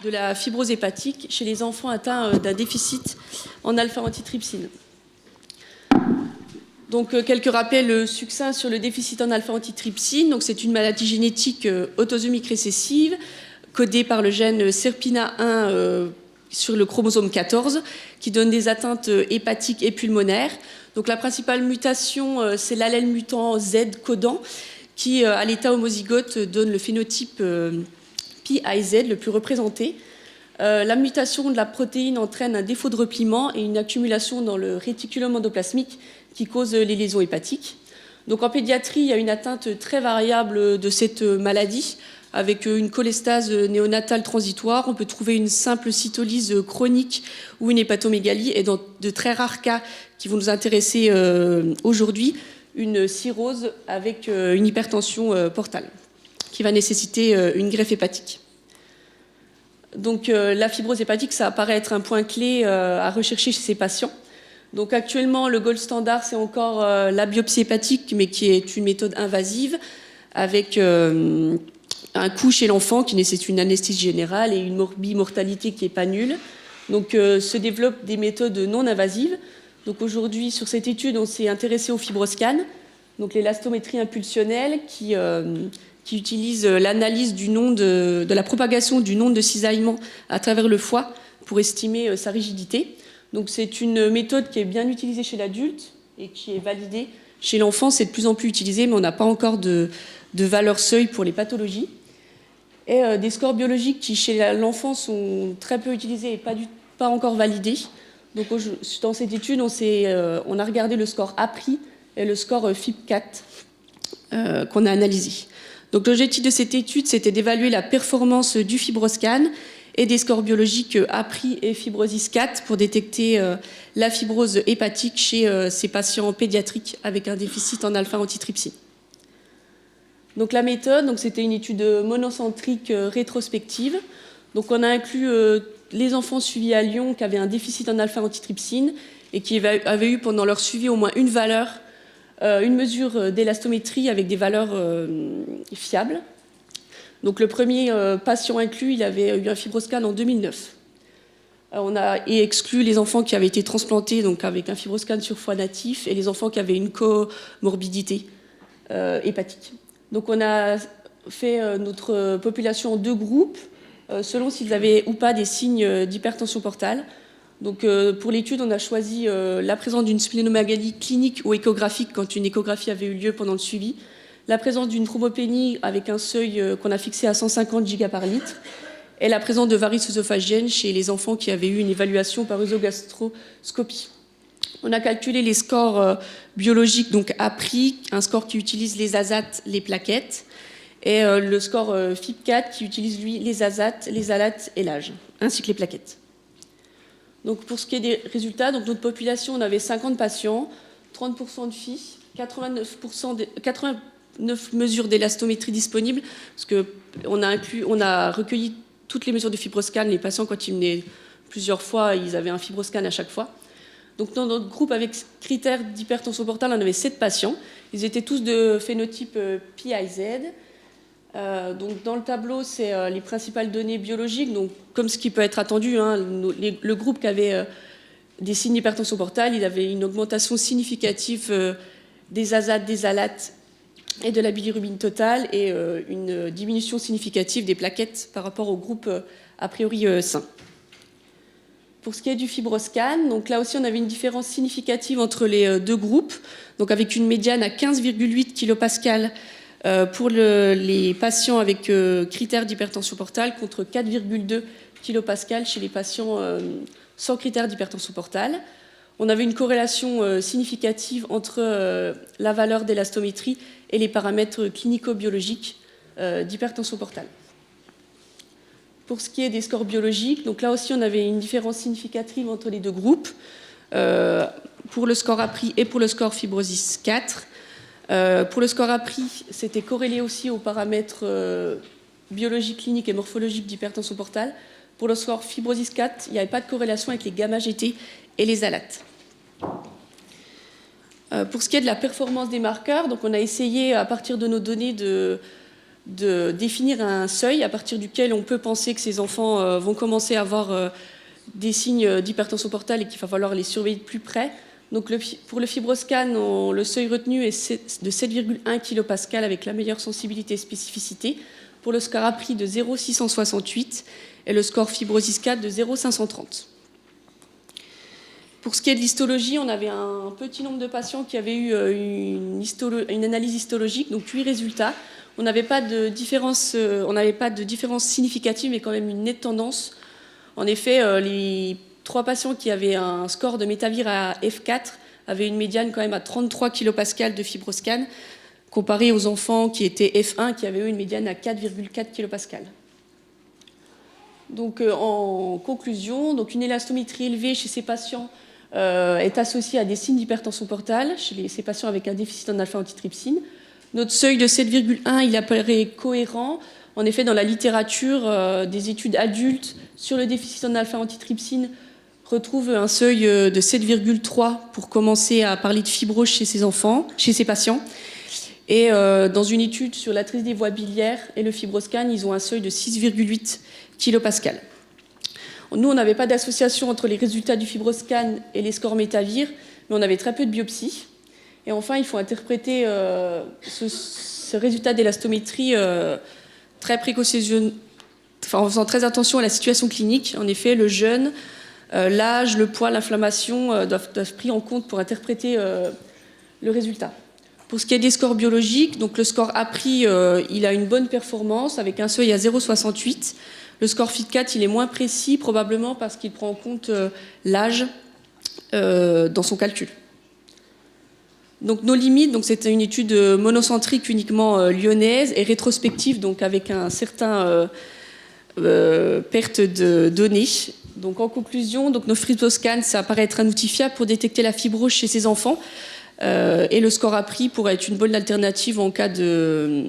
de la fibrose hépatique chez les enfants atteints d'un déficit en alpha-antitrypsine. Donc, quelques rappels succincts sur le déficit en alpha-antitrypsine. Donc, c'est une maladie génétique autosomique récessive, codée par le gène SERPINA1 sur le chromosome 14, qui donne des atteintes hépatiques et pulmonaires. Donc, la principale mutation, c'est l'allèle mutant Z codant, qui, à l'état homozygote, donne le phénotype PIZ le plus représenté. La mutation de la protéine entraîne un défaut de repliement et une accumulation dans le réticulum endoplasmique qui cause les lésions hépatiques. Donc en pédiatrie, il y a une atteinte très variable de cette maladie, avec une cholestase néonatale transitoire. On peut trouver une simple cytolyse chronique ou une hépatomégalie, et dans de très rares cas qui vont nous intéresser aujourd'hui, une cirrhose avec une hypertension portale, qui va nécessiter une greffe hépatique. Donc la fibrose hépatique, ça apparaît être un point clé à rechercher chez ces patients. Donc actuellement, le gold standard, c'est encore la biopsie hépatique, mais qui est une méthode invasive, avec un coût chez l'enfant qui nécessite une anesthésie générale et une mortalité qui n'est pas nulle. Donc se développent des méthodes non invasives. Donc aujourd'hui, sur cette étude, on s'est intéressé au fibroscan, donc l'élastométrie impulsionnelle qui utilise l'analyse du nombre de la propagation du nombre de cisaillements à travers le foie pour estimer sa rigidité. Donc c'est une méthode qui est bien utilisée chez l'adulte et qui est validée. Chez l'enfant, c'est de plus en plus utilisé, mais on n'a pas encore de valeur seuil pour les pathologies. Et des scores biologiques qui, chez l'enfant, sont très peu utilisés et pas encore validés. Donc dans cette étude, on a regardé le score APRI et le score FIB4 qu'on a analysé. Donc l'objectif de cette étude, c'était d'évaluer la performance du fibroscan et des scores biologiques APRI et FibroSys4 pour détecter la fibrose hépatique chez ces patients pédiatriques avec un déficit en alpha-antitrypsine. Donc la méthode, c'était une étude monocentrique rétrospective. Donc on a inclus les enfants suivis à Lyon qui avaient un déficit en alpha-antitrypsine et qui avaient eu pendant leur suivi au moins une valeur, une mesure d'élastométrie avec des valeurs fiables. Donc le premier patient inclus, il avait eu un fibroscan en 2009. On a exclu les enfants qui avaient été transplantés, donc avec un fibroscan sur foie natif, et les enfants qui avaient une comorbidité hépatique. Donc on a fait notre population en deux groupes, selon s'ils avaient ou pas des signes d'hypertension portale. Donc pour l'étude, on a choisi la présence d'une splénomégalie clinique ou échographique quand une échographie avait eu lieu pendant le suivi, la présence d'une thrombopénie avec un seuil qu'on a fixé à 150 giga par litre, et la présence de varices œsophagiennes chez les enfants qui avaient eu une évaluation par œsogastroscopie. On a calculé les scores biologiques, donc APRI, un score qui utilise les azates, les plaquettes, et le score FIB4 qui utilise, lui, les azates, les alates et l'âge, ainsi que les plaquettes. Donc pour ce qui est des résultats, donc notre population, on avait 50 patients, 30% de filles, 89 mesures d'élastométrie disponibles, parce qu'on a recueilli toutes les mesures de fibroscan. Les patients, quand ils venaient plusieurs fois, ils avaient un fibroscan à chaque fois. Donc dans notre groupe avec critères d'hypertension portale, on avait 7 patients. Ils étaient tous de phénotype PIZ. Donc dans le tableau, c'est les principales données biologiques, donc comme ce qui peut être attendu, le groupe qui avait des signes d'hypertension portale, il avait une augmentation significative des azates, des alates et de la bilirubine totale, et une diminution significative des plaquettes par rapport au groupe a priori sain. Pour ce qui est du fibroscan, donc là aussi on avait une différence significative entre les deux groupes, donc avec une médiane à 15,8 kPa pour les patients avec critères d'hypertension portale contre 4,2 kPa chez les patients sans critères d'hypertension portale. On avait une corrélation significative entre la valeur d'élastométrie et les paramètres clinico-biologiques d'hypertension portale. Pour ce qui est des scores biologiques, donc là aussi on avait une différence significative entre les deux groupes, pour le score APRI et pour le score FibroSys4. Pour le score APRI, c'était corrélé aussi aux paramètres biologiques, cliniques et morphologiques d'hypertension portale. Pour le score FibroSys4, il n'y avait pas de corrélation avec les gamma-GT et les alates. Pour ce qui est de la performance des marqueurs, donc on a essayé, à partir de nos données, de de définir un seuil à partir duquel on peut penser que ces enfants vont commencer à avoir des signes d'hypertension portale et qu'il va falloir les surveiller de plus près. Donc pour le FibroScan, le seuil retenu est de 7,1 kPa avec la meilleure sensibilité et spécificité. Pour le score APRI de 0,668 et le score FibroSys-4 de 0,530. Pour ce qui est de l'histologie, on avait un petit nombre de patients qui avaient eu une analyse histologique, donc 8 résultats. On n'avait pas de différence significative, mais quand même une nette tendance. En effet, les 3 patients qui avaient un score de métavir à F4 avaient une médiane quand même à 33 kPa de FibroScan, comparé aux enfants qui étaient F1, qui avaient eu une médiane à 4,4 kPa. Donc, en conclusion, donc une élastométrie élevée chez ces patients est associée à des signes d'hypertension portale chez ces patients avec un déficit en alpha-antitrypsine. Notre seuil de 7,1, il apparaît cohérent. En effet, dans la littérature, des études adultes sur le déficit en alpha-antitrypsine retrouvent un seuil de 7,3 pour commencer à parler de fibrose chez ces patients. Et dans une étude sur l'atrise des voies biliaires et le FibroScan, ils ont un seuil de 6,8 kPa. Nous, on n'avait pas d'association entre les résultats du FibroScan et les scores métavir, mais on avait très peu de biopsies. Et enfin, il faut interpréter ce résultat d'élastométrie très précautionneusement, en faisant très attention à la situation clinique. En effet, le jeûne, l'âge, le poids, l'inflammation doivent être pris en compte pour interpréter le résultat. Pour ce qui est des scores biologiques, donc le score APRI, il a une bonne performance avec un seuil à 0,68. Le score FIT4, il est moins précis, probablement parce qu'il prend en compte l'âge dans son calcul. Donc nos limites, donc c'était une étude monocentrique uniquement lyonnaise et rétrospective, donc avec un certain perte de données. Donc en conclusion, donc nos FibroScan, ça paraît être un outil fiable pour détecter la fibrose chez ces enfants. Et le score APRI pourrait être une bonne alternative en cas de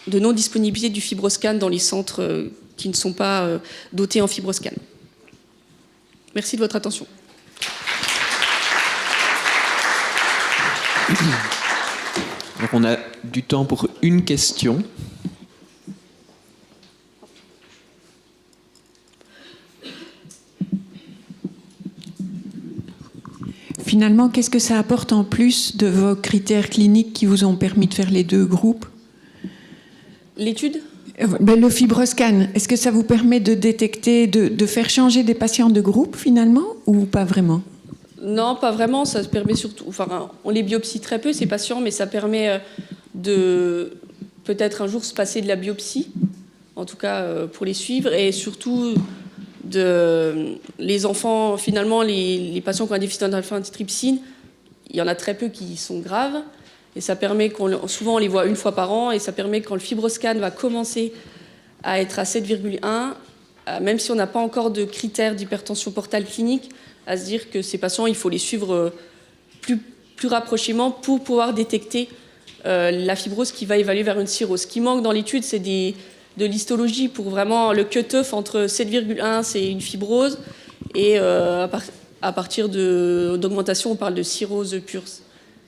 non-disponibilité du FibroScan dans les centres qui ne sont pas dotés en FibroScan. Merci de votre attention. Donc on a du temps pour une question. Finalement, qu'est-ce que ça apporte en plus de vos critères cliniques qui vous ont permis de faire les 2 groupes? L'étude ? Le FibroScan, est-ce que ça vous permet de détecter, de faire changer des patients de groupe finalement ou pas vraiment? Non, pas vraiment. Ça permet surtout, enfin, on les biopsie très peu ces patients, mais ça permet de peut-être un jour se passer de la biopsie, en tout cas pour les suivre, et surtout les enfants, finalement, les patients qui ont un déficit en alpha-antitrypsine, il y en a très peu qui sont graves. Et ça permet souvent on les voit une fois par an, et ça permet quand le FibroScan va commencer à être à 7,1, même si on n'a pas encore de critères d'hypertension portale clinique, à se dire que ces patients, il faut les suivre plus rapprochement pour pouvoir détecter la fibrose qui va évaluer vers une cirrhose. Ce qui manque dans l'étude, c'est de l'histologie pour vraiment le cut-off entre 7,1, c'est une fibrose, et à partir d'augmentation, on parle de cirrhose pure.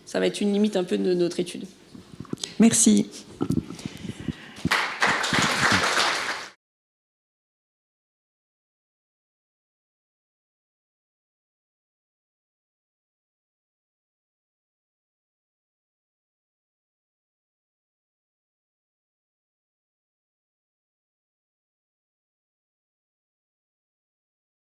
Ça va être une limite un peu de notre étude. Merci.